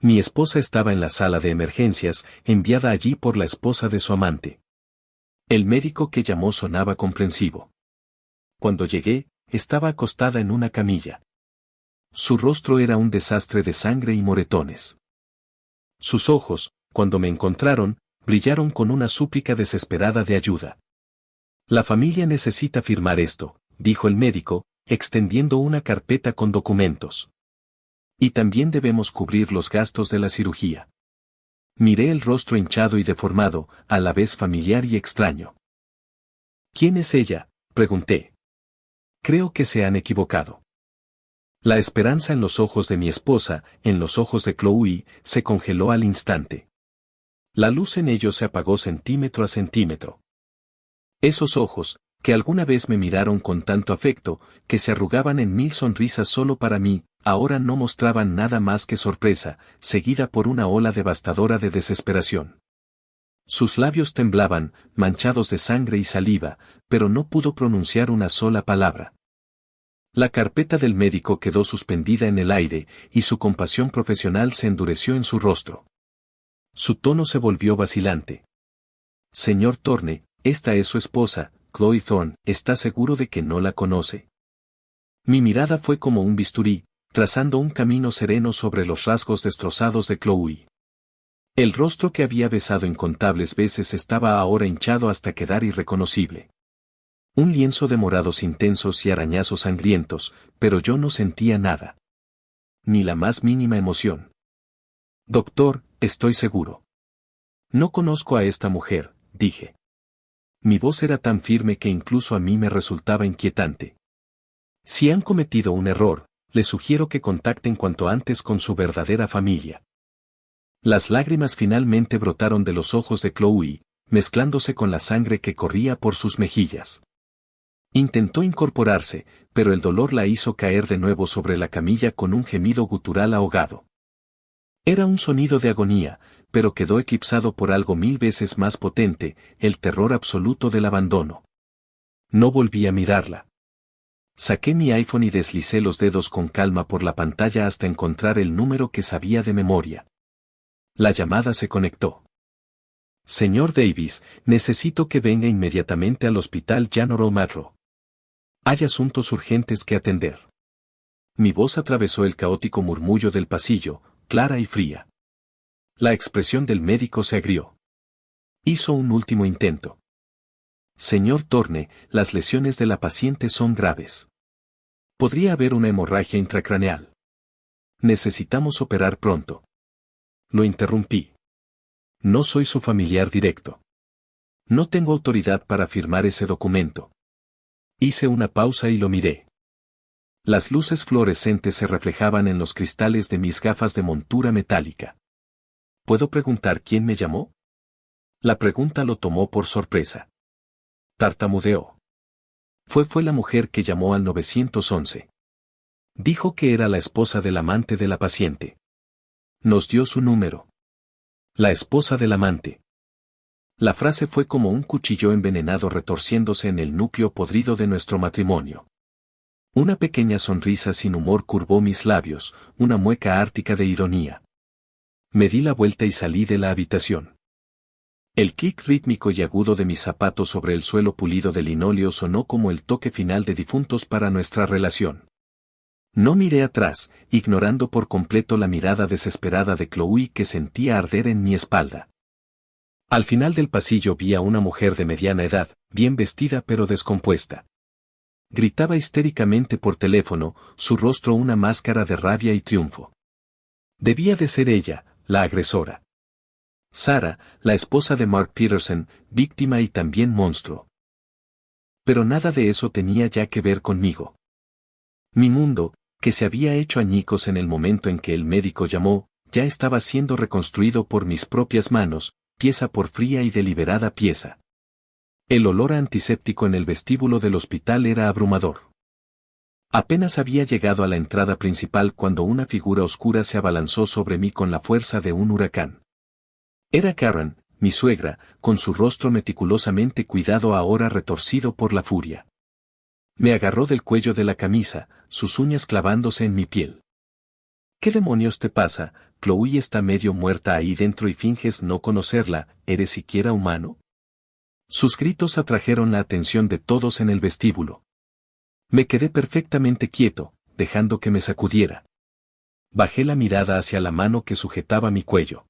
Mi esposa estaba en la sala de emergencias, enviada allí por la esposa de su amante. El médico que llamó sonaba comprensivo. Cuando llegué, estaba acostada en una camilla. Su rostro era un desastre de sangre y moretones. Sus ojos, cuando me encontraron, brillaron con una súplica desesperada de ayuda. La familia necesita firmar esto, dijo el médico, extendiendo una carpeta con documentos. Y también debemos cubrir los gastos de la cirugía. Miré el rostro hinchado y deformado, a la vez familiar y extraño. ¿Quién es ella?, pregunté. Creo que se han equivocado. La esperanza en los ojos de mi esposa, en los ojos de Chloe, se congeló al instante. La luz en ellos se apagó centímetro a centímetro. Esos ojos, que alguna vez me miraron con tanto afecto, que se arrugaban en 1000 sonrisas solo para mí, ahora no mostraban nada más que sorpresa, seguida por una ola devastadora de desesperación. Sus labios temblaban, manchados de sangre y saliva, pero no pudo pronunciar una sola palabra. La carpeta del médico quedó suspendida en el aire, y su compasión profesional se endureció en su rostro. Su tono se volvió vacilante. Señor Thorne, esta es su esposa, Chloe Thorne, ¿está seguro de que no la conoce? Mi mirada fue como un bisturí, trazando un camino sereno sobre los rasgos destrozados de Chloe. El rostro que había besado incontables veces estaba ahora hinchado hasta quedar irreconocible. Un lienzo de morados intensos y arañazos sangrientos, pero yo no sentía nada. Ni la más mínima emoción. Doctor, estoy seguro. No conozco a esta mujer, dije. Mi voz era tan firme que incluso a mí me resultaba inquietante. Si han cometido un error, les sugiero que contacten cuanto antes con su verdadera familia. Las lágrimas finalmente brotaron de los ojos de Chloe, mezclándose con la sangre que corría por sus mejillas. Intentó incorporarse, pero el dolor la hizo caer de nuevo sobre la camilla con un gemido gutural ahogado. Era un sonido de agonía, pero quedó eclipsado por algo 1000 veces más potente, el terror absoluto del abandono. No volví a mirarla. Saqué mi iPhone y deslicé los dedos con calma por la pantalla hasta encontrar el número que sabía de memoria. La llamada se conectó. Señor Davis, necesito que venga inmediatamente al hospital General Matro. Hay asuntos urgentes que atender. Mi voz atravesó el caótico murmullo del pasillo, clara y fría. La expresión del médico se agrió. Hizo un último intento. Señor Thorne, las lesiones de la paciente son graves. Podría haber una hemorragia intracraneal. Necesitamos operar pronto. Lo interrumpí. No soy su familiar directo. No tengo autoridad para firmar ese documento. Hice una pausa y lo miré. Las luces fluorescentes se reflejaban en los cristales de mis gafas de montura metálica. ¿Puedo preguntar quién me llamó? La pregunta lo tomó por sorpresa. Tartamudeó. Fue la mujer que llamó al 911. Dijo que era la esposa del amante de la paciente. Nos dio su número. La esposa del amante. La frase fue como un cuchillo envenenado retorciéndose en el núcleo podrido de nuestro matrimonio. Una pequeña sonrisa sin humor curvó mis labios, una mueca ártica de ironía. Me di la vuelta y salí de la habitación. El clic rítmico y agudo de mis zapatos sobre el suelo pulido de linóleo sonó como el toque final de difuntos para nuestra relación. No miré atrás, ignorando por completo la mirada desesperada de Chloe que sentía arder en mi espalda. Al final del pasillo vi a una mujer de mediana edad, bien vestida pero descompuesta. Gritaba histéricamente por teléfono, su rostro una máscara de rabia y triunfo. Debía de ser ella, la agresora. Sarah, la esposa de Mark Peterson, víctima y también monstruo. Pero nada de eso tenía ya que ver conmigo. Mi mundo, que se había hecho añicos en el momento en que el médico llamó, ya estaba siendo reconstruido por mis propias manos, pieza por fría y deliberada pieza. El olor a antiséptico en el vestíbulo del hospital era abrumador. Apenas había llegado a la entrada principal cuando una figura oscura se abalanzó sobre mí con la fuerza de un huracán. Era Karen, mi suegra, con su rostro meticulosamente cuidado ahora retorcido por la furia. Me agarró del cuello de la camisa, sus uñas clavándose en mi piel. ¿Qué demonios te pasa, Chloe está medio muerta ahí dentro y finges no conocerla, ¿eres siquiera humano? Sus gritos atrajeron la atención de todos en el vestíbulo. Me quedé perfectamente quieto, dejando que me sacudiera. Bajé la mirada hacia la mano que sujetaba mi cuello.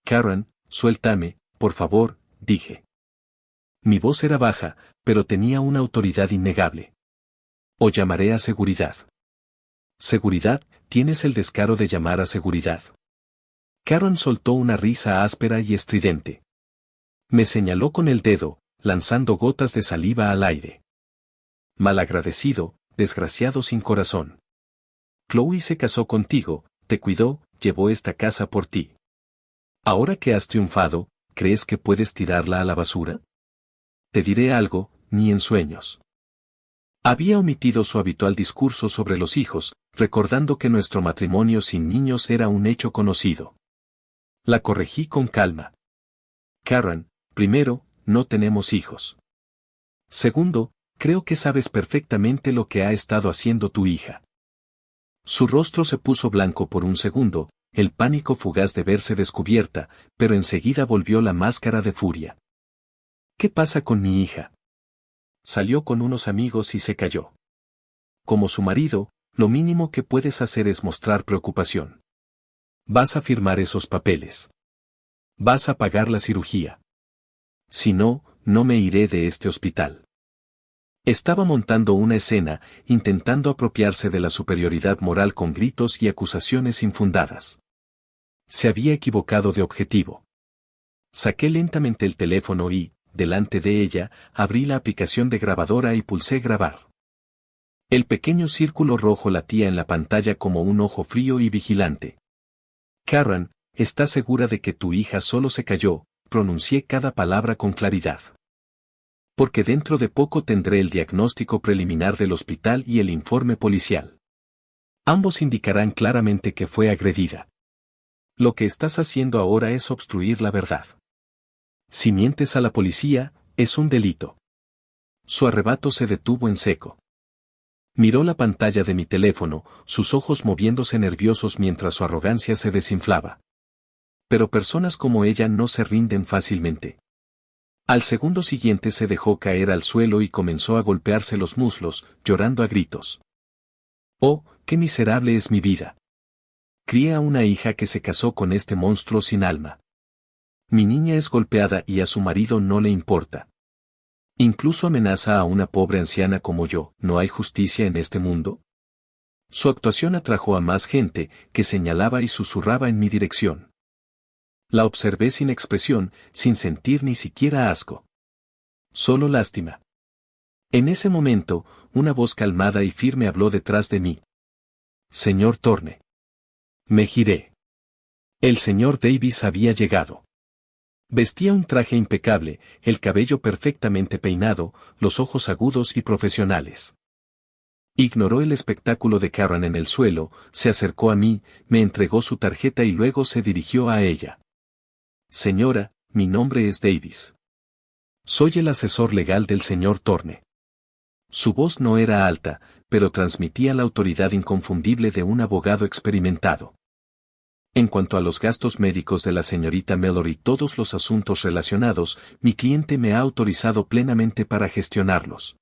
Karen, suéltame, por favor, dije. Mi voz era baja, pero tenía una autoridad innegable. O llamaré a seguridad. ¿Seguridad? ¿Tienes el descaro de llamar a seguridad? Karen soltó una risa áspera y estridente. Me señaló con el dedo, lanzando gotas de saliva al aire. Malagradecido, desgraciado sin corazón. Chloe se casó contigo, te cuidó, llevó esta casa por ti. Ahora que has triunfado, ¿crees que puedes tirarla a la basura? Te diré algo, ni en sueños. Había omitido su habitual discurso sobre los hijos, recordando que nuestro matrimonio sin niños era un hecho conocido. La corregí con calma. Karen, primero, no tenemos hijos. Segundo, creo que sabes perfectamente lo que ha estado haciendo tu hija. Su rostro se puso blanco por un segundo, el pánico fugaz de verse descubierta, pero enseguida volvió la máscara de furia. ¿Qué pasa con mi hija? Salió con unos amigos y se cayó. Como su marido, lo mínimo que puedes hacer es mostrar preocupación. Vas a firmar esos papeles. Vas a pagar la cirugía. Si no, no me iré de este hospital. Estaba montando una escena, intentando apropiarse de la superioridad moral con gritos y acusaciones infundadas. Se había equivocado de objetivo. Saqué lentamente el teléfono y, delante de ella, abrí la aplicación de grabadora y pulsé grabar. El pequeño círculo rojo latía en la pantalla como un ojo frío y vigilante. Karen, ¿estás segura de que tu hija solo se cayó? Pronuncié cada palabra con claridad. Porque dentro de poco tendré el diagnóstico preliminar del hospital y el informe policial. Ambos indicarán claramente que fue agredida. Lo que estás haciendo ahora es obstruir la verdad. Si mientes a la policía, es un delito. Su arrebato se detuvo en seco. Miró la pantalla de mi teléfono, sus ojos moviéndose nerviosos mientras su arrogancia se desinflaba. Pero personas como ella no se rinden fácilmente. Al segundo siguiente se dejó caer al suelo y comenzó a golpearse los muslos, llorando a gritos. ¡Oh, qué miserable es mi vida! Crié a una hija que se casó con este monstruo sin alma. Mi niña es golpeada y a su marido no le importa. Incluso amenaza a una pobre anciana como yo. ¿No hay justicia en este mundo? Su actuación atrajo a más gente, que señalaba y susurraba en mi dirección. La observé sin expresión, sin sentir ni siquiera asco. Solo lástima. En ese momento, una voz calmada y firme habló detrás de mí. Señor Thorne. Me giré. El señor Davis había llegado. Vestía un traje impecable, el cabello perfectamente peinado, los ojos agudos y profesionales. Ignoró el espectáculo de Karen en el suelo, se acercó a mí, me entregó su tarjeta y luego se dirigió a ella. Señora, mi nombre es Davis. Soy el asesor legal del señor Thorne. Su voz no era alta, pero transmitía la autoridad inconfundible de un abogado experimentado. En cuanto a los gastos médicos de la señorita Mallory y todos los asuntos relacionados, mi cliente me ha autorizado plenamente para gestionarlos.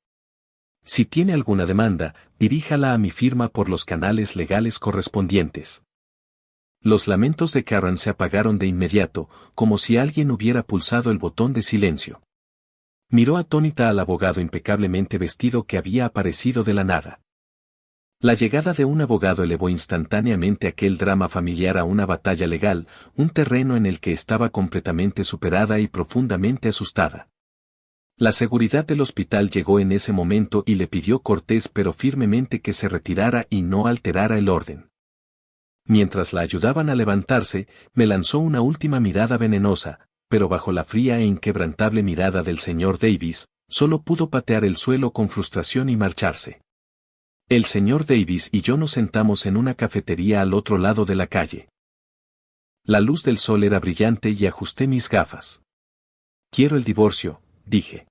Si tiene alguna demanda, diríjala a mi firma por los canales legales correspondientes. Los lamentos de Karen se apagaron de inmediato, como si alguien hubiera pulsado el botón de silencio. Miró atónita al abogado impecablemente vestido que había aparecido de la nada. La llegada de un abogado elevó instantáneamente aquel drama familiar a una batalla legal, un terreno en el que estaba completamente superada y profundamente asustada. La seguridad del hospital llegó en ese momento y le pidió cortés pero firmemente que se retirara y no alterara el orden. Mientras la ayudaban a levantarse, me lanzó una última mirada venenosa, pero bajo la fría e inquebrantable mirada del señor Davis, solo pudo patear el suelo con frustración y marcharse. El señor Davis y yo nos sentamos en una cafetería al otro lado de la calle. La luz del sol era brillante y ajusté mis gafas. Quiero el divorcio, dije.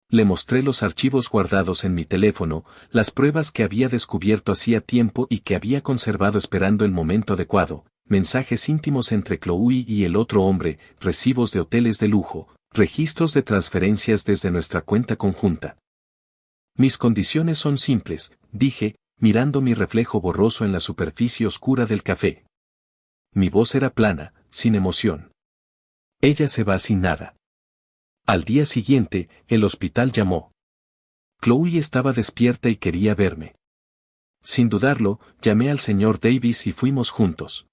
Le mostré los archivos guardados en mi teléfono, las pruebas que había descubierto hacía tiempo y que había conservado esperando el momento adecuado, mensajes íntimos entre Chloe y el otro hombre, recibos de hoteles de lujo, registros de transferencias desde nuestra cuenta conjunta. Mis condiciones son simples, dije, mirando mi reflejo borroso en la superficie oscura del café. Mi voz era plana, sin emoción. Ella se va sin nada. Al día siguiente, el hospital llamó. Chloe estaba despierta y quería verme. Sin dudarlo, llamé al señor Davis y fuimos juntos.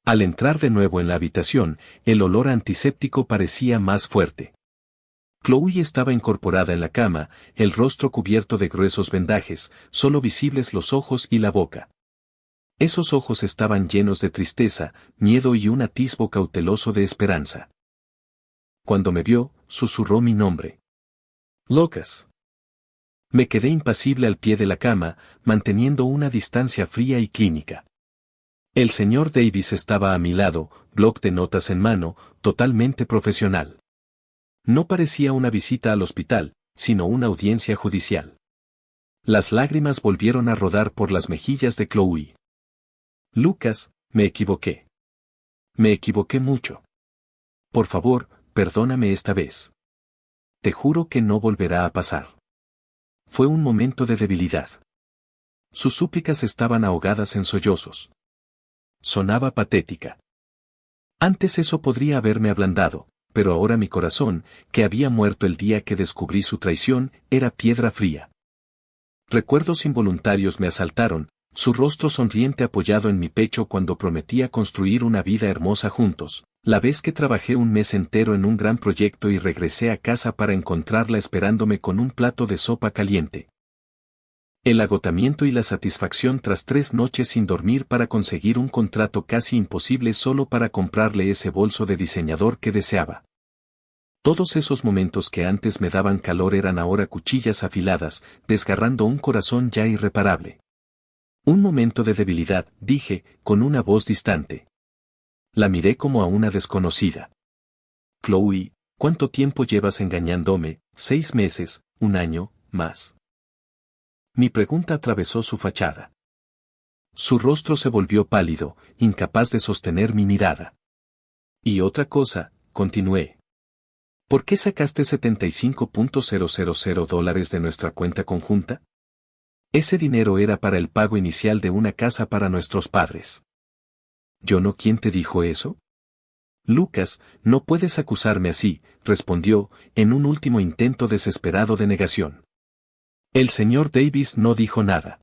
Al entrar de nuevo en la habitación, el olor antiséptico parecía más fuerte. Chloe estaba incorporada en la cama, el rostro cubierto de gruesos vendajes, solo visibles los ojos y la boca. Esos ojos estaban llenos de tristeza, miedo y un atisbo cauteloso de esperanza. Cuando me vio, susurró mi nombre. Lucas. Me quedé impasible al pie de la cama, manteniendo una distancia fría y clínica. El señor Davis estaba a mi lado, bloc de notas en mano, totalmente profesional. No parecía una visita al hospital, sino una audiencia judicial. Las lágrimas volvieron a rodar por las mejillas de Chloe. Lucas, me equivoqué. Me equivoqué mucho. Por favor, perdóname esta vez. Te juro que no volverá a pasar. Fue un momento de debilidad. Sus súplicas estaban ahogadas en sollozos. Sonaba patética. Antes eso podría haberme ablandado, pero ahora mi corazón, que había muerto el día que descubrí su traición, era piedra fría. Recuerdos involuntarios me asaltaron, su rostro sonriente apoyado en mi pecho cuando prometía construir una vida hermosa juntos, la vez que trabajé un mes entero en un gran proyecto y regresé a casa para encontrarla esperándome con un plato de sopa caliente. El agotamiento y la satisfacción tras 3 noches sin dormir para conseguir un contrato casi imposible solo para comprarle ese bolso de diseñador que deseaba. Todos esos momentos que antes me daban calor eran ahora cuchillas afiladas, desgarrando un corazón ya irreparable. Un momento de debilidad, dije, con una voz distante. La miré como a una desconocida. Chloe, ¿cuánto tiempo llevas engañándome? 6 meses, 1 año, más. Mi pregunta atravesó su fachada. Su rostro se volvió pálido, incapaz de sostener mi mirada. Y otra cosa, continué. ¿Por qué sacaste $75,000 de nuestra cuenta conjunta? Ese dinero era para el pago inicial de una casa para nuestros padres. ¿Yo no? ¿Quién te dijo eso? Lucas, no puedes acusarme así, respondió, en un último intento desesperado de negación. El señor Davis no dijo nada.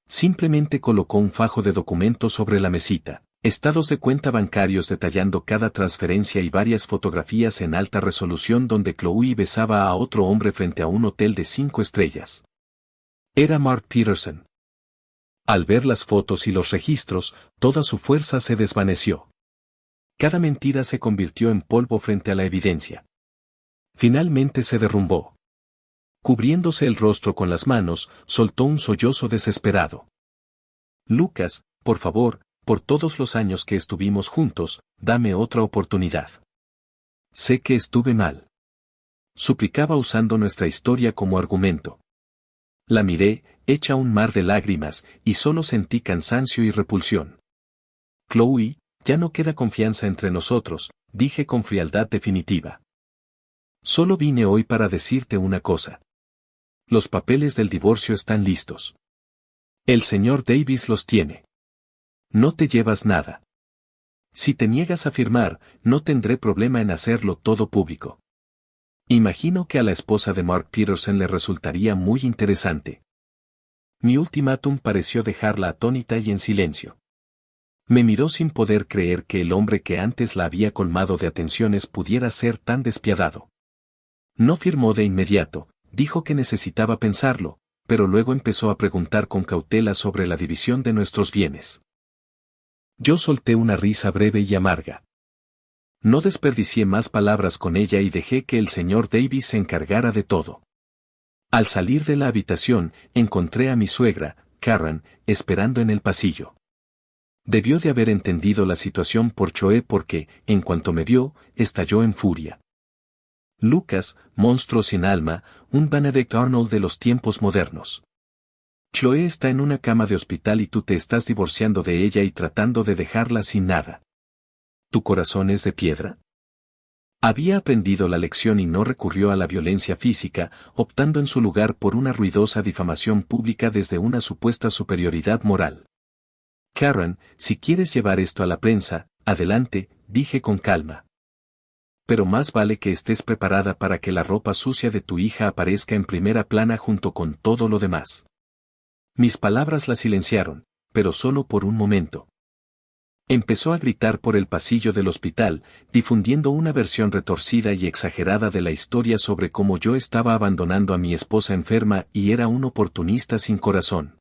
Simplemente colocó un fajo de documentos sobre la mesita, estados de cuenta bancarios detallando cada transferencia y varias fotografías en alta resolución donde Chloe besaba a otro hombre frente a un hotel de 5 estrellas. Era Mark Peterson. Al ver las fotos y los registros, toda su fuerza se desvaneció. Cada mentira se convirtió en polvo frente a la evidencia. Finalmente se derrumbó. Cubriéndose el rostro con las manos, soltó un sollozo desesperado. Lucas, por favor, por todos los años que estuvimos juntos, dame otra oportunidad. Sé que estuve mal. Suplicaba usando nuestra historia como argumento. La miré, hecha un mar de lágrimas, y solo sentí cansancio y repulsión. Chloe, ya no queda confianza entre nosotros, dije con frialdad definitiva. Solo vine hoy para decirte una cosa. Los papeles del divorcio están listos. El señor Davis los tiene. No te llevas nada. Si te niegas a firmar, no tendré problema en hacerlo todo público. Imagino que a la esposa de Mark Peterson le resultaría muy interesante. Mi ultimátum pareció dejarla atónita y en silencio. Me miró sin poder creer que el hombre que antes la había colmado de atenciones pudiera ser tan despiadado. No firmó de inmediato. Dijo que necesitaba pensarlo, pero luego empezó a preguntar con cautela sobre la división de nuestros bienes. Yo solté una risa breve y amarga. No desperdicié más palabras con ella y dejé que el señor Davis se encargara de todo. Al salir de la habitación, encontré a mi suegra, Karen, esperando en el pasillo. Debió de haber entendido la situación por Choe porque, en cuanto me vio, estalló en furia. Lucas, monstruo sin alma, un Benedict Arnold de los tiempos modernos. Chloe está en una cama de hospital y tú te estás divorciando de ella y tratando de dejarla sin nada. ¿Tu corazón es de piedra? Había aprendido la lección y no recurrió a la violencia física, optando en su lugar por una ruidosa difamación pública desde una supuesta superioridad moral. Karen, si quieres llevar esto a la prensa, adelante, dije con calma. Pero más vale que estés preparada para que la ropa sucia de tu hija aparezca en primera plana junto con todo lo demás. Mis palabras la silenciaron, pero solo por un momento. Empezó a gritar por el pasillo del hospital, difundiendo una versión retorcida y exagerada de la historia sobre cómo yo estaba abandonando a mi esposa enferma y era un oportunista sin corazón.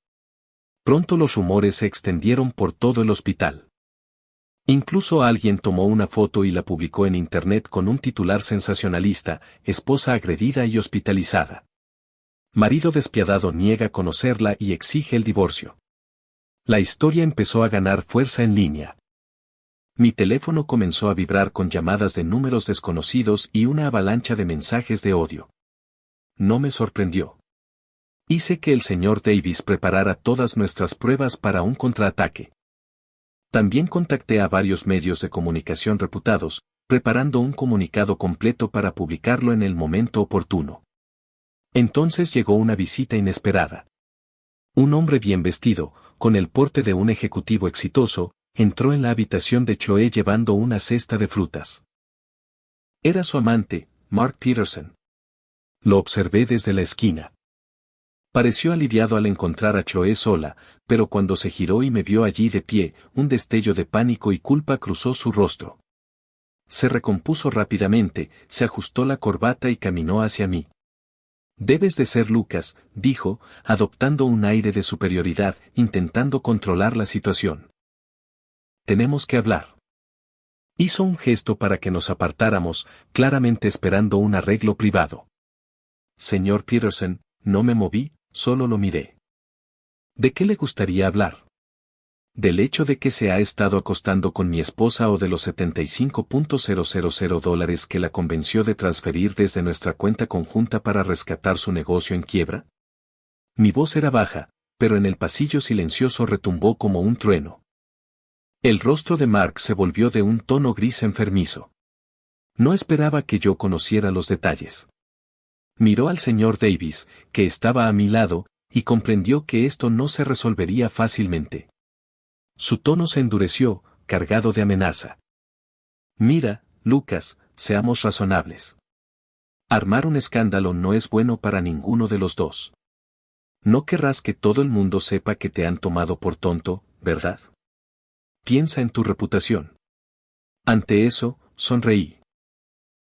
Pronto los rumores se extendieron por todo el hospital. Incluso alguien tomó una foto y la publicó en internet con un titular sensacionalista: esposa agredida y hospitalizada. Marido despiadado niega conocerla y exige el divorcio. La historia empezó a ganar fuerza en línea. Mi teléfono comenzó a vibrar con llamadas de números desconocidos y una avalancha de mensajes de odio. No me sorprendió. Hice que el señor Davis preparara todas nuestras pruebas para un contraataque. También contacté a varios medios de comunicación reputados, preparando un comunicado completo para publicarlo en el momento oportuno. Entonces llegó una visita inesperada. Un hombre bien vestido, con el porte de un ejecutivo exitoso, entró en la habitación de Chloe llevando una cesta de frutas. Era su amante, Mark Peterson. Lo observé desde la esquina. Pareció aliviado al encontrar a Chloe sola, pero cuando se giró y me vio allí de pie, un destello de pánico y culpa cruzó su rostro. Se recompuso rápidamente, se ajustó la corbata y caminó hacia mí. Debes de ser Lucas, dijo, adoptando un aire de superioridad, intentando controlar la situación. Tenemos que hablar. Hizo un gesto para que nos apartáramos, claramente esperando un arreglo privado. Señor Peterson, no me moví, solo lo miré. ¿De qué le gustaría hablar? ¿Del hecho de que se ha estado acostando con mi esposa o de los $75,000 que la convenció de transferir desde nuestra cuenta conjunta para rescatar su negocio en quiebra? Mi voz era baja, pero en el pasillo silencioso retumbó como un trueno. El rostro de Mark se volvió de un tono gris enfermizo. No esperaba que yo conociera los detalles. Miró al señor Davis, que estaba a mi lado, y comprendió que esto no se resolvería fácilmente. Su tono se endureció, cargado de amenaza. Mira, Lucas, seamos razonables. Armar un escándalo no es bueno para ninguno de los dos. No querrás que todo el mundo sepa que te han tomado por tonto, ¿verdad? Piensa en tu reputación. Ante eso, sonreí.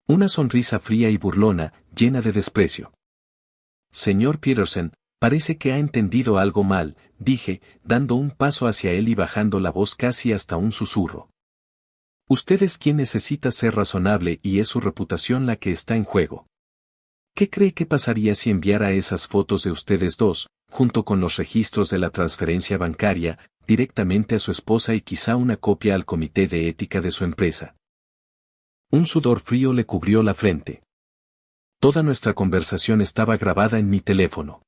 Una sonrisa fría y burlona, llena de desprecio. Señor Peterson, parece que ha entendido algo mal, dije, dando un paso hacia él y bajando la voz casi hasta un susurro. Usted es quien necesita ser razonable y es su reputación la que está en juego. ¿Qué cree que pasaría si enviara esas fotos de ustedes dos, junto con los registros de la transferencia bancaria, directamente a su esposa y quizá una copia al comité de ética de su empresa? Un sudor frío le cubrió la frente. Toda nuestra conversación estaba grabada en mi teléfono.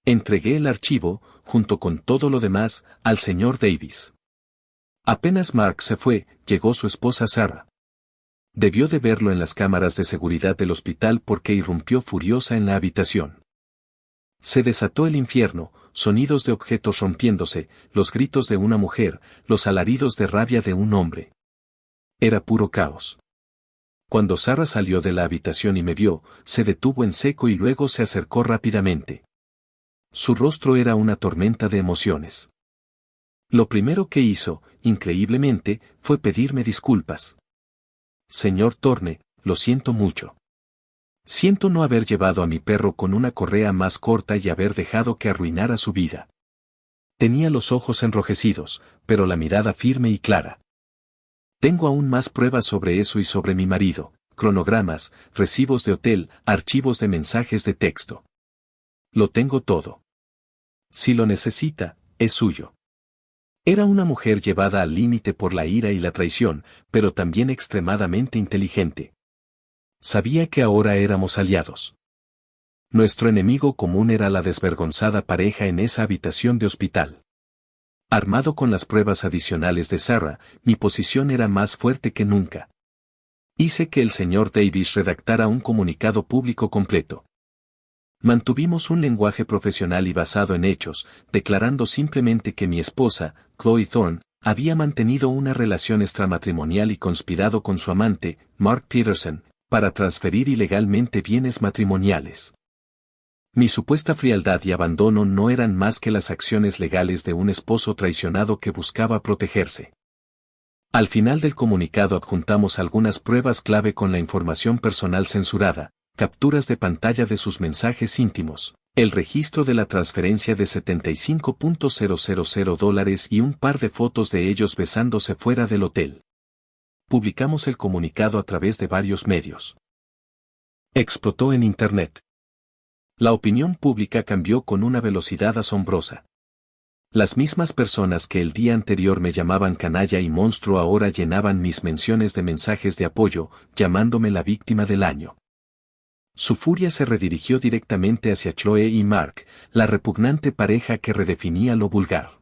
Entregué el archivo, junto con todo lo demás, al señor Davis. Apenas Mark se fue, llegó su esposa Sarah. Debió de verlo en las cámaras de seguridad del hospital porque irrumpió furiosa en la habitación. Se desató el infierno, sonidos de objetos rompiéndose, los gritos de una mujer, los alaridos de rabia de un hombre. Era puro caos. Cuando Sarah salió de la habitación y me vio, se detuvo en seco y luego se acercó rápidamente. Su rostro era una tormenta de emociones. Lo primero que hizo, increíblemente, fue pedirme disculpas. Señor Thorne, lo siento mucho. Siento no haber llevado a mi perro con una correa más corta y haber dejado que arruinara su vida. Tenía los ojos enrojecidos, pero la mirada firme y clara. Tengo aún más pruebas sobre eso y sobre mi marido, cronogramas, recibos de hotel, archivos de mensajes de texto. Lo tengo todo. Si lo necesita, es suyo. Era una mujer llevada al límite por la ira y la traición, pero también extremadamente inteligente. Sabía que ahora éramos aliados. Nuestro enemigo común era la desvergonzada pareja en esa habitación de hospital. Armado con las pruebas adicionales de Sarah, mi posición era más fuerte que nunca. Hice que el señor Davis redactara un comunicado público completo. Mantuvimos un lenguaje profesional y basado en hechos, declarando simplemente que mi esposa, Chloe Thorne, había mantenido una relación extramatrimonial y conspirado con su amante, Mark Peterson, para transferir ilegalmente bienes matrimoniales. Mi supuesta frialdad y abandono no eran más que las acciones legales de un esposo traicionado que buscaba protegerse. Al final del comunicado adjuntamos algunas pruebas clave con la información personal censurada, capturas de pantalla de sus mensajes íntimos, el registro de la transferencia de $75,000 y un par de fotos de ellos besándose fuera del hotel. Publicamos el comunicado a través de varios medios. Explotó en Internet. La opinión pública cambió con una velocidad asombrosa. Las mismas personas que el día anterior me llamaban canalla y monstruo ahora llenaban mis menciones de mensajes de apoyo, llamándome la víctima del año. Su furia se redirigió directamente hacia Chloe y Mark, la repugnante pareja que redefinía lo vulgar.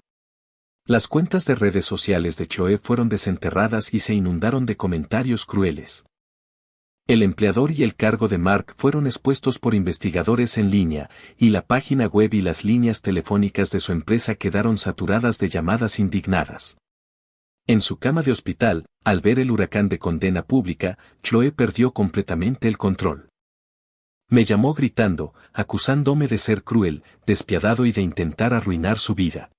Las cuentas de redes sociales de Chloe fueron desenterradas y se inundaron de comentarios crueles. El empleador y el cargo de Mark fueron expuestos por investigadores en línea, y la página web y las líneas telefónicas de su empresa quedaron saturadas de llamadas indignadas. En su cama de hospital, al ver el huracán de condena pública, Chloe perdió completamente el control. Me llamó gritando, acusándome de ser cruel, despiadado y de intentar arruinar su vida.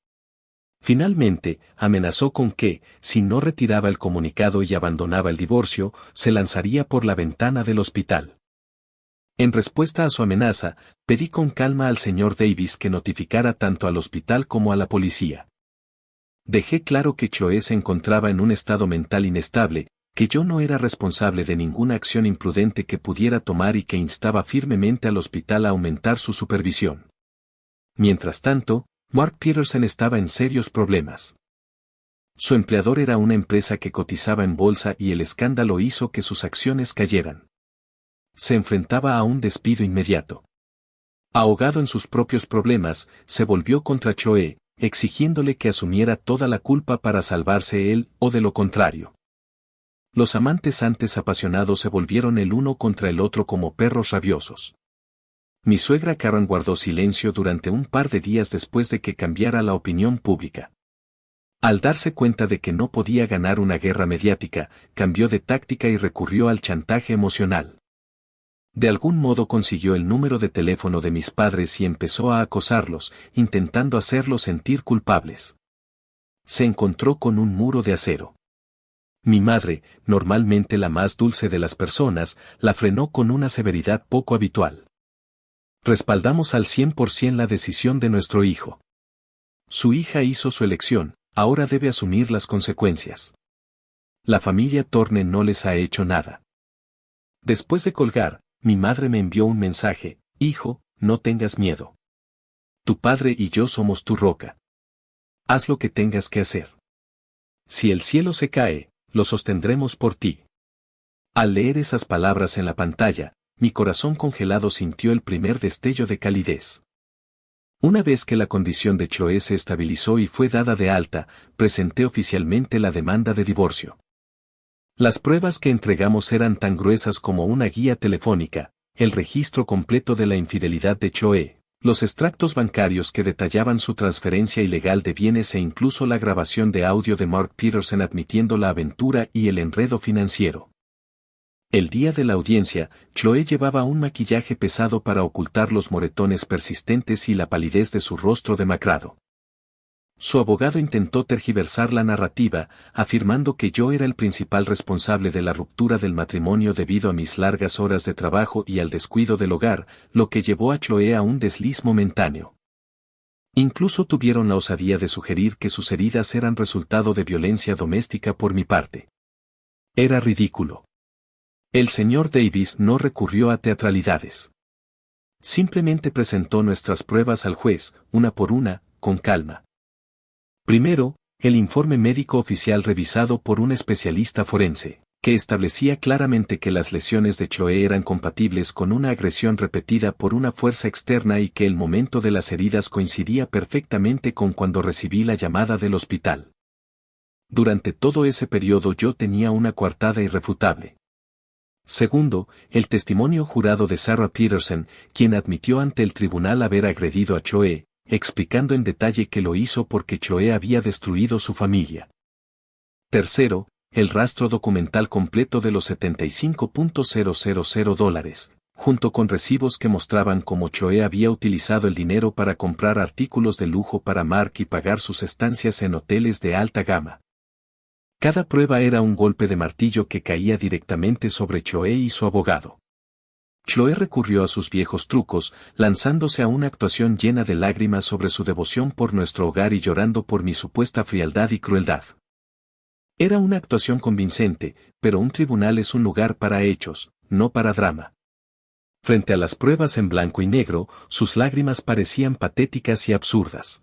Finalmente, amenazó con que, si no retiraba el comunicado y abandonaba el divorcio, se lanzaría por la ventana del hospital. En respuesta a su amenaza, pedí con calma al señor Davis que notificara tanto al hospital como a la policía. Dejé claro que Chloe se encontraba en un estado mental inestable, que yo no era responsable de ninguna acción imprudente que pudiera tomar y que instaba firmemente al hospital a aumentar su supervisión. Mientras tanto, Mark Peterson estaba en serios problemas. Su empleador era una empresa que cotizaba en bolsa y el escándalo hizo que sus acciones cayeran. Se enfrentaba a un despido inmediato. Ahogado en sus propios problemas, se volvió contra Chloe, exigiéndole que asumiera toda la culpa para salvarse él o de lo contrario. Los amantes antes apasionados se volvieron el uno contra el otro como perros rabiosos. Mi suegra Karen guardó silencio durante un par de días después de que cambiara la opinión pública. Al darse cuenta de que no podía ganar una guerra mediática, cambió de táctica y recurrió al chantaje emocional. De algún modo consiguió el número de teléfono de mis padres y empezó a acosarlos, intentando hacerlos sentir culpables. Se encontró con un muro de acero. Mi madre, normalmente la más dulce de las personas, la frenó con una severidad poco habitual. Respaldamos al 100% la decisión de nuestro hijo. Su hija hizo su elección, ahora debe asumir las consecuencias. La familia Thorne no les ha hecho nada. Después de colgar, mi madre me envió un mensaje: hijo, no tengas miedo. Tu padre y yo somos tu roca. Haz lo que tengas que hacer. Si el cielo se cae, lo sostendremos por ti. Al leer esas palabras en la pantalla, mi corazón congelado sintió el primer destello de calidez. Una vez que la condición de Chloe se estabilizó y fue dada de alta, presenté oficialmente la demanda de divorcio. Las pruebas que entregamos eran tan gruesas como una guía telefónica, el registro completo de la infidelidad de Chloe, los extractos bancarios que detallaban su transferencia ilegal de bienes e incluso la grabación de audio de Mark Peterson admitiendo la aventura y el enredo financiero. El día de la audiencia, Chloe llevaba un maquillaje pesado para ocultar los moretones persistentes y la palidez de su rostro demacrado. Su abogado intentó tergiversar la narrativa, afirmando que yo era el principal responsable de la ruptura del matrimonio debido a mis largas horas de trabajo y al descuido del hogar, lo que llevó a Chloe a un desliz momentáneo. Incluso tuvieron la osadía de sugerir que sus heridas eran resultado de violencia doméstica por mi parte. Era ridículo. El señor Davis no recurrió a teatralidades. Simplemente presentó nuestras pruebas al juez, una por una, con calma. Primero, el informe médico oficial revisado por un especialista forense. que establecía claramente que las lesiones de Chloe eran compatibles con una agresión repetida por una fuerza externa y que el momento de las heridas coincidía perfectamente con cuando recibí la llamada del hospital. Durante todo ese periodo yo tenía una coartada irrefutable. Segundo, el testimonio jurado de Sarah Peterson, quien admitió ante el tribunal haber agredido a Chloe, explicando en detalle que lo hizo porque Chloe había destruido su familia. Tercero, el rastro documental completo de los $75,000, junto con recibos que mostraban cómo Chloe había utilizado el dinero para comprar artículos de lujo para Mark y pagar sus estancias en hoteles de alta gama. Cada prueba era un golpe de martillo que caía directamente sobre Chloe y su abogado. Chloe recurrió a sus viejos trucos, lanzándose a una actuación llena de lágrimas sobre su devoción por nuestro hogar y llorando por mi supuesta frialdad y crueldad. Era una actuación convincente, pero un tribunal es un lugar para hechos, no para drama. Frente a las pruebas en blanco y negro, sus lágrimas parecían patéticas y absurdas.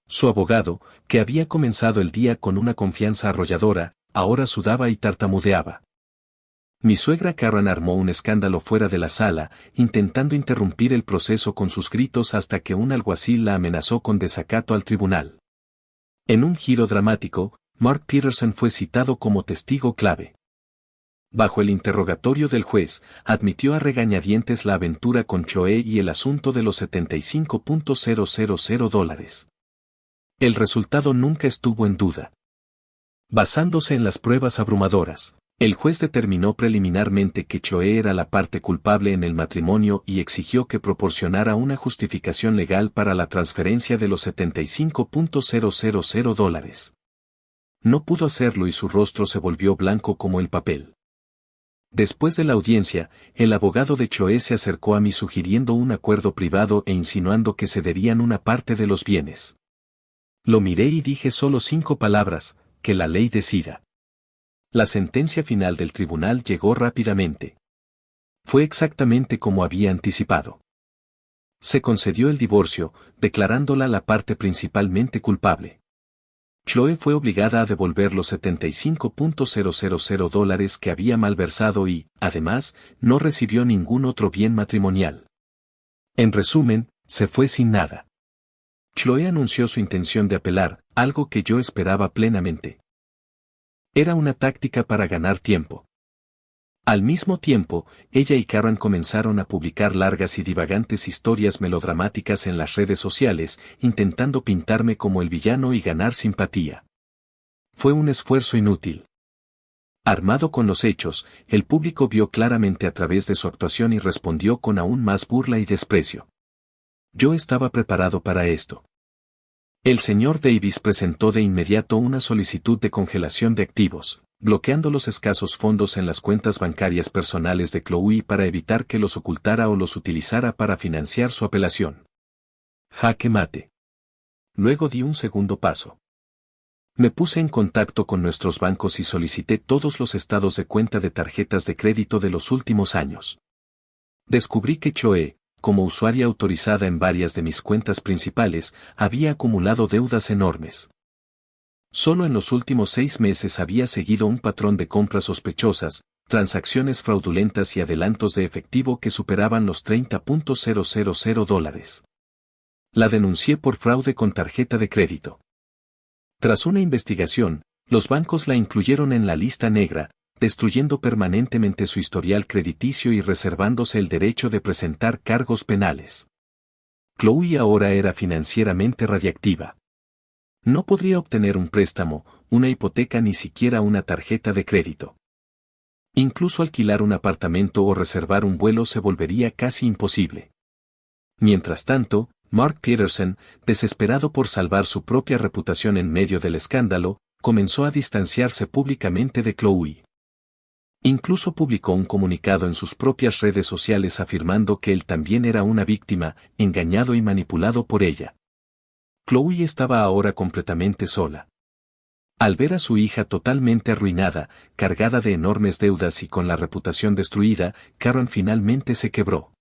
Su abogado, que había comenzado el día con una confianza arrolladora, ahora sudaba y tartamudeaba. Mi suegra Karen armó un escándalo fuera de la sala, intentando interrumpir el proceso con sus gritos hasta que un alguacil la amenazó con desacato al tribunal. En un giro dramático, Mark Peterson fue citado como testigo clave. Bajo el interrogatorio del juez, admitió a regañadientes la aventura con Chloe y el asunto de los $75,000. El resultado nunca estuvo en duda. Basándose en las pruebas abrumadoras, el juez determinó preliminarmente que Chloe era la parte culpable en el matrimonio y exigió que proporcionara una justificación legal para la transferencia de los $75,000. No pudo hacerlo y su rostro se volvió blanco como el papel. Después de la audiencia, el abogado de Chloe se acercó a mí sugiriendo un acuerdo privado e insinuando que cederían una parte de los bienes. Lo miré y dije solo 5 palabras, que la ley decida. La sentencia final del tribunal llegó rápidamente. Fue exactamente como había anticipado. Se concedió el divorcio, declarándola la parte principalmente culpable. Chloe fue obligada a devolver los $75,000 que había malversado y, además, no recibió ningún otro bien matrimonial. En resumen, se fue sin nada. Chloe anunció su intención de apelar, algo que yo esperaba plenamente. Era una táctica para ganar tiempo. Al mismo tiempo, ella y Karen comenzaron a publicar largas y divagantes historias melodramáticas en las redes sociales, intentando pintarme como el villano y ganar simpatía. Fue un esfuerzo inútil. Armado con los hechos, el público vio claramente a través de su actuación y respondió con aún más burla y desprecio. Yo estaba preparado para esto. El señor Davis presentó de inmediato una solicitud de congelación de activos, bloqueando los escasos fondos en las cuentas bancarias personales de Chloe para evitar que los ocultara o los utilizara para financiar su apelación. Jaque mate. Luego di un segundo paso. Me puse en contacto con nuestros bancos y solicité todos los estados de cuenta de tarjetas de crédito de los últimos años. Descubrí que Chloe, como usuaria autorizada en varias de mis cuentas principales, había acumulado deudas enormes. Solo en los últimos 6 meses había seguido un patrón de compras sospechosas, transacciones fraudulentas y adelantos de efectivo que superaban los $30,000. La denuncié por fraude con tarjeta de crédito. Tras una investigación, los bancos la incluyeron en la lista negra, destruyendo permanentemente su historial crediticio y reservándose el derecho de presentar cargos penales. Chloe ahora era financieramente radiactiva. No podría obtener un préstamo, una hipoteca ni siquiera una tarjeta de crédito. Incluso alquilar un apartamento o reservar un vuelo se volvería casi imposible. Mientras tanto, Mark Peterson, desesperado por salvar su propia reputación en medio del escándalo, comenzó a distanciarse públicamente de Chloe. Incluso publicó un comunicado en sus propias redes sociales afirmando que él también era una víctima, engañado y manipulado por ella. Chloe estaba ahora completamente sola. Al ver a su hija totalmente arruinada, cargada de enormes deudas y con la reputación destruida, Karen finalmente se quebró.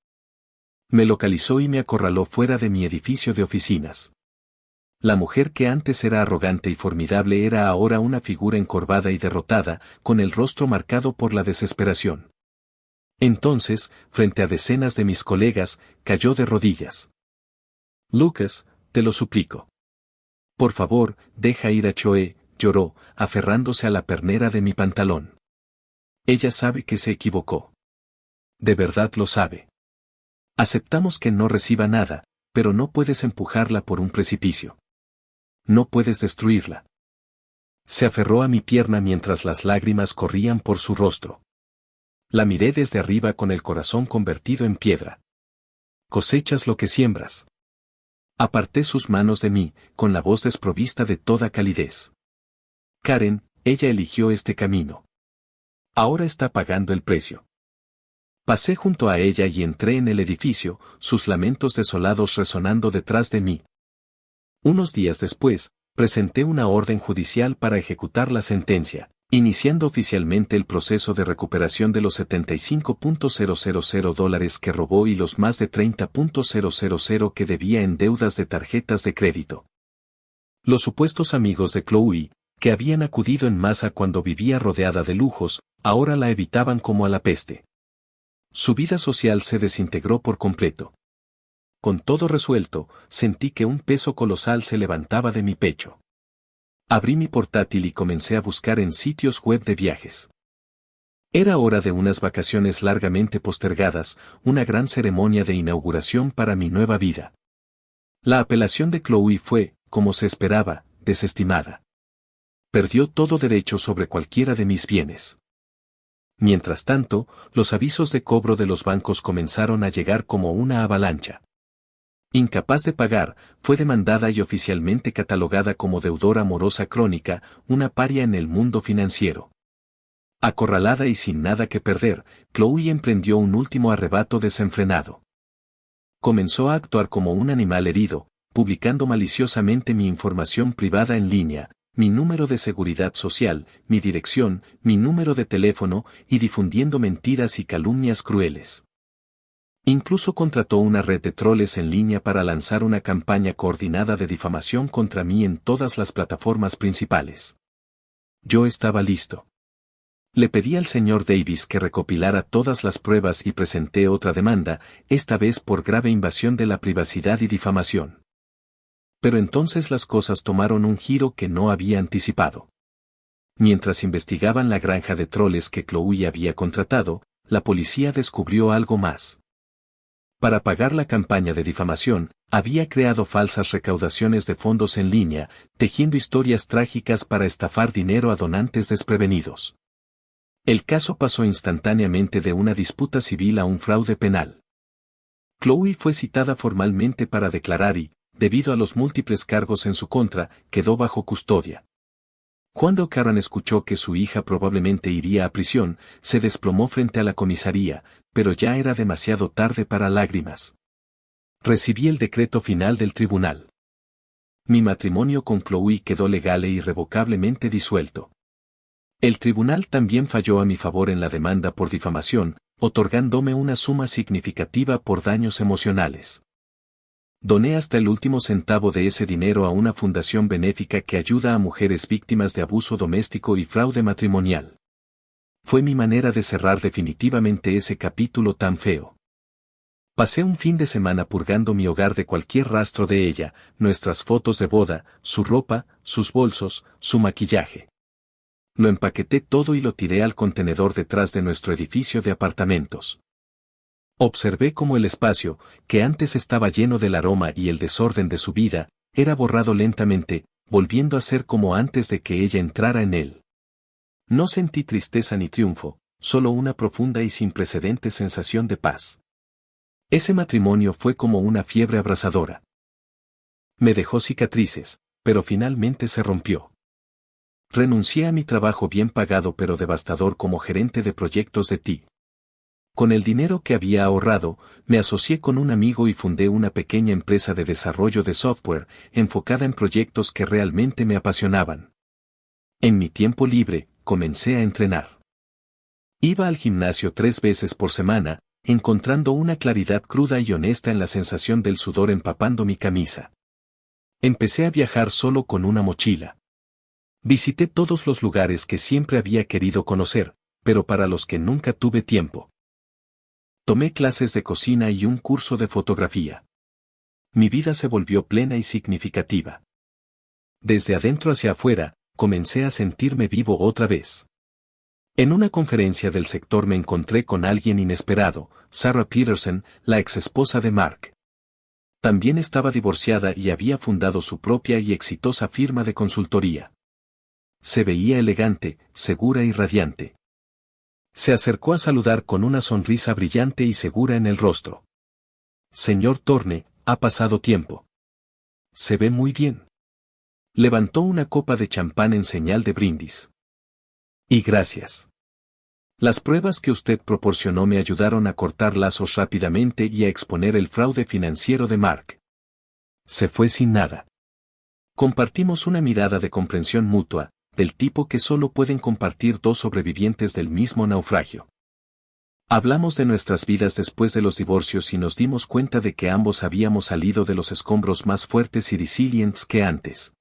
Me localizó y me acorraló fuera de mi edificio de oficinas. La mujer que antes era arrogante y formidable era ahora una figura encorvada y derrotada, con el rostro marcado por la desesperación. Entonces, frente a decenas de mis colegas, cayó de rodillas. Lucas, te lo suplico. Por favor, deja ir a Choe, lloró, aferrándose a la pernera de mi pantalón. Ella sabe que se equivocó. De verdad lo sabe. Aceptamos que no reciba nada, pero no puedes empujarla por un precipicio. No puedes destruirla. Se aferró a mi pierna mientras las lágrimas corrían por su rostro. La miré desde arriba con el corazón convertido en piedra. Cosechas lo que siembras. Aparté sus manos de mí, con la voz desprovista de toda calidez. Karen, ella eligió este camino. Ahora está pagando el precio. Pasé junto a ella y entré en el edificio, sus lamentos desolados resonando detrás de mí. Unos días después, presenté una orden judicial para ejecutar la sentencia, iniciando oficialmente el proceso de recuperación de los $75,000 que robó y los más de $30,000 que debía en deudas de tarjetas de crédito. Los supuestos amigos de Chloe, que habían acudido en masa cuando vivía rodeada de lujos, ahora la evitaban como a la peste. Su vida social se desintegró por completo. Con todo resuelto, sentí que un peso colosal se levantaba de mi pecho. Abrí mi portátil y comencé a buscar en sitios web de viajes. Era hora de unas vacaciones largamente postergadas, una gran ceremonia de inauguración para mi nueva vida. La apelación de Chloe fue, como se esperaba, desestimada. Perdió todo derecho sobre cualquiera de mis bienes. Mientras tanto, los avisos de cobro de los bancos comenzaron a llegar como una avalancha. Incapaz de pagar, fue demandada y oficialmente catalogada como deudora morosa crónica, una paria en el mundo financiero. Acorralada y sin nada que perder, Chloe emprendió un último arrebato desenfrenado. Comenzó a actuar como un animal herido, publicando maliciosamente mi información privada en línea, mi número de seguridad social, mi dirección, mi número de teléfono, y difundiendo mentiras y calumnias crueles. Incluso contrató una red de troles en línea para lanzar una campaña coordinada de difamación contra mí en todas las plataformas principales. Yo estaba listo. Le pedí al señor Davis que recopilara todas las pruebas y presenté otra demanda, esta vez por grave invasión de la privacidad y difamación. Pero entonces las cosas tomaron un giro que no había anticipado. Mientras investigaban la granja de troles que Chloe había contratado, la policía descubrió algo más. Para pagar la campaña de difamación, había creado falsas recaudaciones de fondos en línea, tejiendo historias trágicas para estafar dinero a donantes desprevenidos. El caso pasó instantáneamente de una disputa civil a un fraude penal. Chloe fue citada formalmente para declarar y, debido a los múltiples cargos en su contra, quedó bajo custodia. Cuando Karen escuchó que su hija probablemente iría a prisión, se desplomó frente a la comisaría, pero ya era demasiado tarde para lágrimas. Recibí el decreto final del tribunal. Mi matrimonio con Chloe quedó legal e irrevocablemente disuelto. El tribunal también falló a mi favor en la demanda por difamación, otorgándome una suma significativa por daños emocionales. Doné hasta el último centavo de ese dinero a una fundación benéfica que ayuda a mujeres víctimas de abuso doméstico y fraude matrimonial. Fue mi manera de cerrar definitivamente ese capítulo tan feo. Pasé un fin de semana purgando mi hogar de cualquier rastro de ella, nuestras fotos de boda, su ropa, sus bolsos, su maquillaje. Lo empaqueté todo y lo tiré al contenedor detrás de nuestro edificio de apartamentos. Observé cómo el espacio, que antes estaba lleno del aroma y el desorden de su vida, era borrado lentamente, volviendo a ser como antes de que ella entrara en él. No sentí tristeza ni triunfo, solo una profunda y sin precedentes sensación de paz. Ese matrimonio fue como una fiebre abrasadora. Me dejó cicatrices, pero finalmente se rompió. Renuncié a mi trabajo bien pagado pero devastador como gerente de proyectos de TI. Con el dinero que había ahorrado, me asocié con un amigo y fundé una pequeña empresa de desarrollo de software, enfocada en proyectos que realmente me apasionaban. En mi tiempo libre, comencé a entrenar. Iba al gimnasio 3 veces por semana, encontrando una claridad cruda y honesta en la sensación del sudor empapando mi camisa. Empecé a viajar solo con una mochila. Visité todos los lugares que siempre había querido conocer, pero para los que nunca tuve tiempo. Tomé clases de cocina y un curso de fotografía. Mi vida se volvió plena y significativa. Desde adentro hacia afuera, comencé a sentirme vivo otra vez. En una conferencia del sector me encontré con alguien inesperado, Sarah Peterson, la exesposa de Mark. También estaba divorciada y había fundado su propia y exitosa firma de consultoría. Se veía elegante, segura y radiante. Se acercó a saludar con una sonrisa brillante y segura en el rostro. Señor Thorne, ha pasado tiempo. Se ve muy bien. Levantó una copa de champán en señal de brindis. Y gracias. Las pruebas que usted proporcionó me ayudaron a cortar lazos rápidamente y a exponer el fraude financiero de Mark. Se fue sin nada. Compartimos una mirada de comprensión mutua, del tipo que solo pueden compartir dos sobrevivientes del mismo naufragio. Hablamos de nuestras vidas después de los divorcios y nos dimos cuenta de que ambos habíamos salido de los escombros más fuertes y resilientes que antes.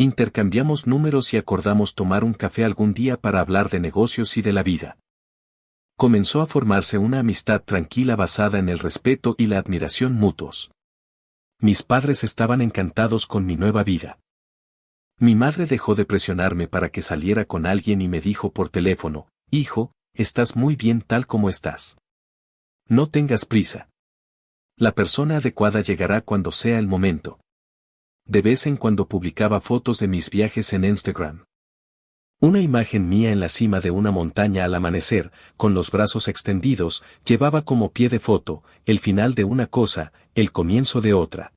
Intercambiamos números y acordamos tomar un café algún día para hablar de negocios y de la vida. Comenzó a formarse una amistad tranquila basada en el respeto y la admiración mutuos. Mis padres estaban encantados con mi nueva vida. Mi madre dejó de presionarme para que saliera con alguien y me dijo por teléfono, hijo, estás muy bien tal como estás. No tengas prisa. La persona adecuada llegará cuando sea el momento. De vez en cuando publicaba fotos de mis viajes en Instagram. Una imagen mía en la cima de una montaña al amanecer, con los brazos extendidos, llevaba como pie de foto, el final de una cosa, el comienzo de otra.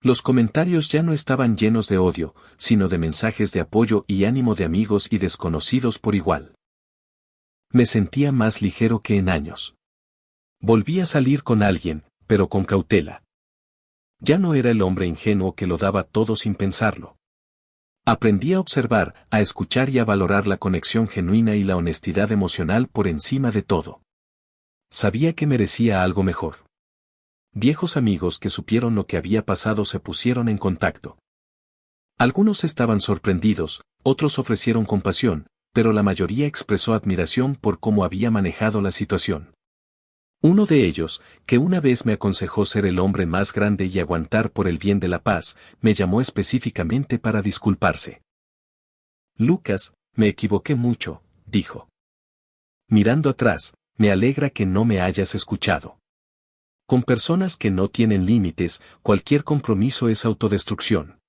Los comentarios ya no estaban llenos de odio, sino de mensajes de apoyo y ánimo de amigos y desconocidos por igual. Me sentía más ligero que en años. Volví a salir con alguien, pero con cautela. Ya no era el hombre ingenuo que lo daba todo sin pensarlo. Aprendí a observar, a escuchar y a valorar la conexión genuina y la honestidad emocional por encima de todo. Sabía que merecía algo mejor. Viejos amigos que supieron lo que había pasado se pusieron en contacto. Algunos estaban sorprendidos, otros ofrecieron compasión, pero la mayoría expresó admiración por cómo había manejado la situación. Uno de ellos, que una vez me aconsejó ser el hombre más grande y aguantar por el bien de la paz, me llamó específicamente para disculparse. Lucas, me equivoqué mucho, dijo. Mirando atrás, me alegra que no me hayas escuchado. Con personas que no tienen límites, cualquier compromiso es autodestrucción.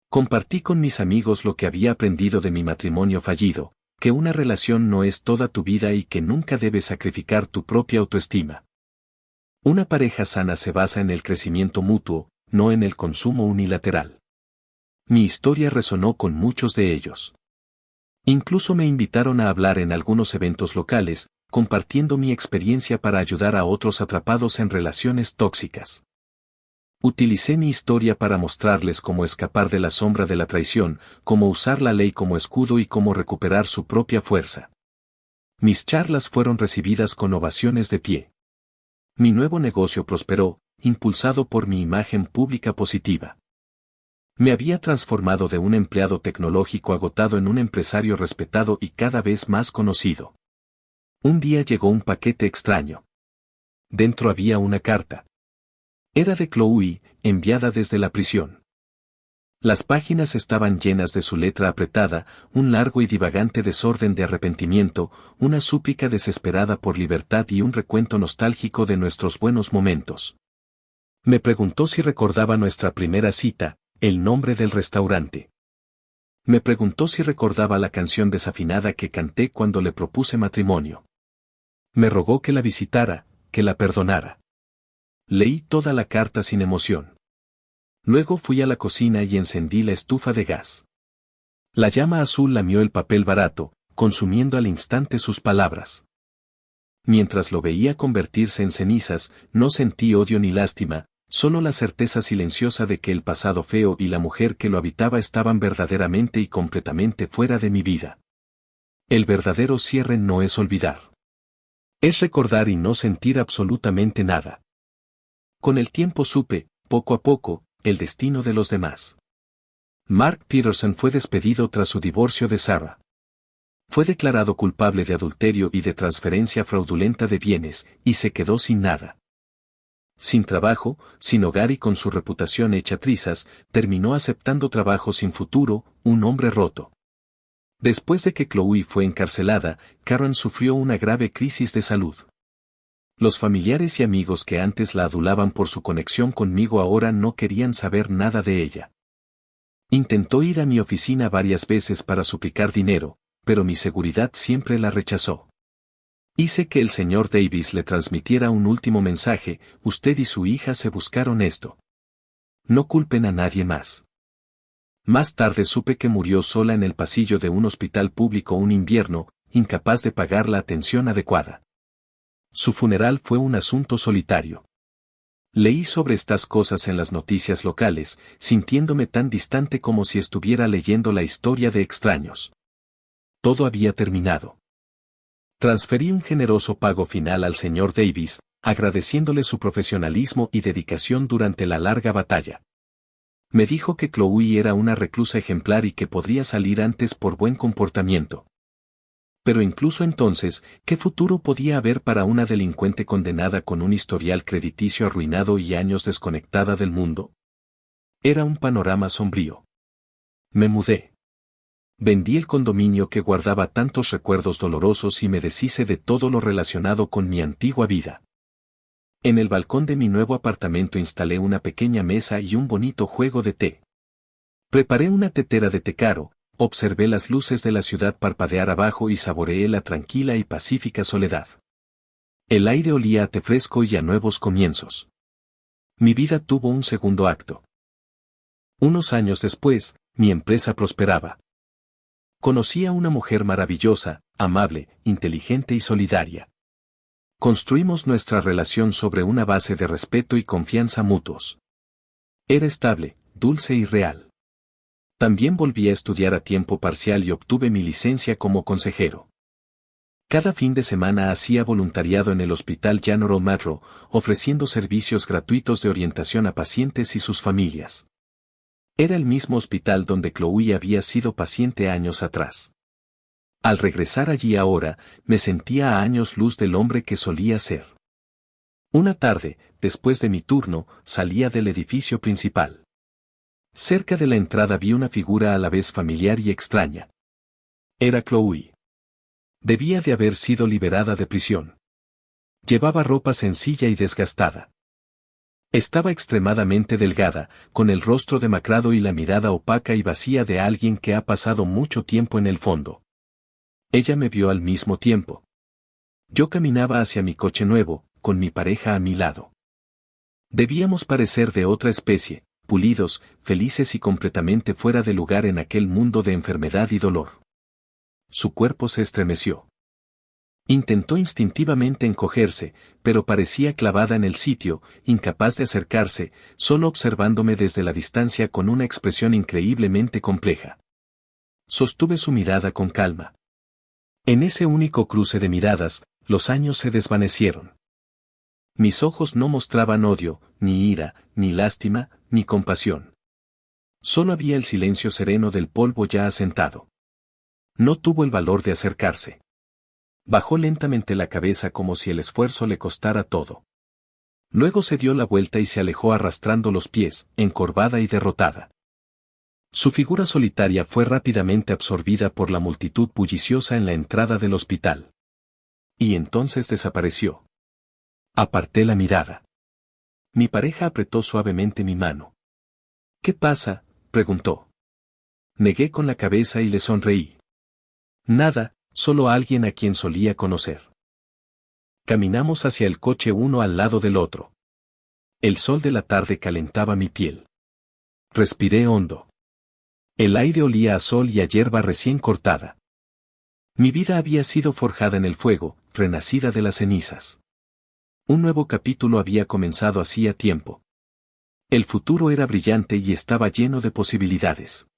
Compartí con mis amigos lo que había aprendido de mi matrimonio fallido, que una relación no es toda tu vida y que nunca debes sacrificar tu propia autoestima. Una pareja sana se basa en el crecimiento mutuo, no en el consumo unilateral. Mi historia resonó con muchos de ellos. Incluso me invitaron a hablar en algunos eventos locales, compartiendo mi experiencia para ayudar a otros atrapados en relaciones tóxicas. Utilicé mi historia para mostrarles cómo escapar de la sombra de la traición, cómo usar la ley como escudo y cómo recuperar su propia fuerza. Mis charlas fueron recibidas con ovaciones de pie. Mi nuevo negocio prosperó, impulsado por mi imagen pública positiva. Me había transformado de un empleado tecnológico agotado en un empresario respetado y cada vez más conocido. Un día llegó un paquete extraño. Dentro había una carta. Era de Chloe, enviada desde la prisión. Las páginas estaban llenas de su letra apretada, un largo y divagante desorden de arrepentimiento, una súplica desesperada por libertad y un recuento nostálgico de nuestros buenos momentos. Me preguntó si recordaba nuestra primera cita, el nombre del restaurante. Me preguntó si recordaba la canción desafinada que canté cuando le propuse matrimonio. Me rogó que la visitara, que la perdonara. Leí toda la carta sin emoción. Luego fui a la cocina y encendí la estufa de gas. La llama azul lamió el papel barato, consumiendo al instante sus palabras. Mientras lo veía convertirse en cenizas, no sentí odio ni lástima, solo la certeza silenciosa de que el pasado feo y la mujer que lo habitaba estaban verdaderamente y completamente fuera de mi vida. El verdadero cierre no es olvidar. Es recordar y no sentir absolutamente nada. Con el tiempo supe, poco a poco, el destino de los demás. Mark Peterson fue despedido tras su divorcio de Sarah. Fue declarado culpable de adulterio y de transferencia fraudulenta de bienes, y se quedó sin nada. Sin trabajo, sin hogar y con su reputación hecha trizas, terminó aceptando trabajo sin futuro, un hombre roto. Después de que Chloe fue encarcelada, Karen sufrió una grave crisis de salud. Los familiares y amigos que antes la adulaban por su conexión conmigo ahora no querían saber nada de ella. Intentó ir a mi oficina varias veces para suplicar dinero, pero mi seguridad siempre la rechazó. Hice que el señor Davis le transmitiera un último mensaje: usted y su hija se buscaron esto. No culpen a nadie más. Más tarde supe que murió sola en el pasillo de un hospital público un invierno, incapaz de pagar la atención adecuada. Su funeral fue un asunto solitario. Leí sobre estas cosas en las noticias locales, sintiéndome tan distante como si estuviera leyendo la historia de extraños. Todo había terminado. Transferí un generoso pago final al señor Davis, agradeciéndole su profesionalismo y dedicación durante la larga batalla. Me dijo que Chloe era una reclusa ejemplar y que podría salir antes por buen comportamiento. Pero incluso entonces, ¿qué futuro podía haber para una delincuente condenada con un historial crediticio arruinado y años desconectada del mundo? Era un panorama sombrío. Me mudé. Vendí el condominio que guardaba tantos recuerdos dolorosos y me deshice de todo lo relacionado con mi antigua vida. En el balcón de mi nuevo apartamento instalé una pequeña mesa y un bonito juego de té. Preparé una tetera de té caro, observé las luces de la ciudad parpadear abajo y saboreé la tranquila y pacífica soledad. El aire olía a té fresco y a nuevos comienzos. Mi vida tuvo un segundo acto. Unos años después, mi empresa prosperaba. Conocí a una mujer maravillosa, amable, inteligente y solidaria. Construimos nuestra relación sobre una base de respeto y confianza mutuos. Era estable, dulce y real. También volví a estudiar a tiempo parcial y obtuve mi licencia como consejero. Cada fin de semana hacía voluntariado en el Hospital General Matro, ofreciendo servicios gratuitos de orientación a pacientes y sus familias. Era el mismo hospital donde Chloe había sido paciente años atrás. Al regresar allí ahora, me sentía a años luz del hombre que solía ser. Una tarde, después de mi turno, salía del edificio principal. Cerca de la entrada vi una figura a la vez familiar y extraña. Era Chloe. Debía de haber sido liberada de prisión. Llevaba ropa sencilla y desgastada. Estaba extremadamente delgada, con el rostro demacrado y la mirada opaca y vacía de alguien que ha pasado mucho tiempo en el fondo. Ella me vio al mismo tiempo. Yo caminaba hacia mi coche nuevo, con mi pareja a mi lado. Debíamos parecer de otra especie, pulidos, felices y completamente fuera de lugar en aquel mundo de enfermedad y dolor. Su cuerpo se estremeció. Intentó instintivamente encogerse, pero parecía clavada en el sitio, incapaz de acercarse, solo observándome desde la distancia con una expresión increíblemente compleja. Sostuve su mirada con calma. En ese único cruce de miradas, los años se desvanecieron. Mis ojos no mostraban odio, ni ira, ni lástima, ni compasión. Solo había el silencio sereno del polvo ya asentado. No tuvo el valor de acercarse. Bajó lentamente la cabeza como si el esfuerzo le costara todo. Luego se dio la vuelta y se alejó arrastrando los pies, encorvada y derrotada. Su figura solitaria fue rápidamente absorbida por la multitud bulliciosa en la entrada del hospital. Y entonces desapareció. Aparté la mirada. Mi pareja apretó suavemente mi mano. ¿Qué pasa?, preguntó. Negué con la cabeza y le sonreí. Nada, solo alguien a quien solía conocer. Caminamos hacia el coche uno al lado del otro. El sol de la tarde calentaba mi piel. Respiré hondo. El aire olía a sol y a hierba recién cortada. Mi vida había sido forjada en el fuego, renacida de las cenizas. Un nuevo capítulo había comenzado hacía tiempo. El futuro era brillante y estaba lleno de posibilidades.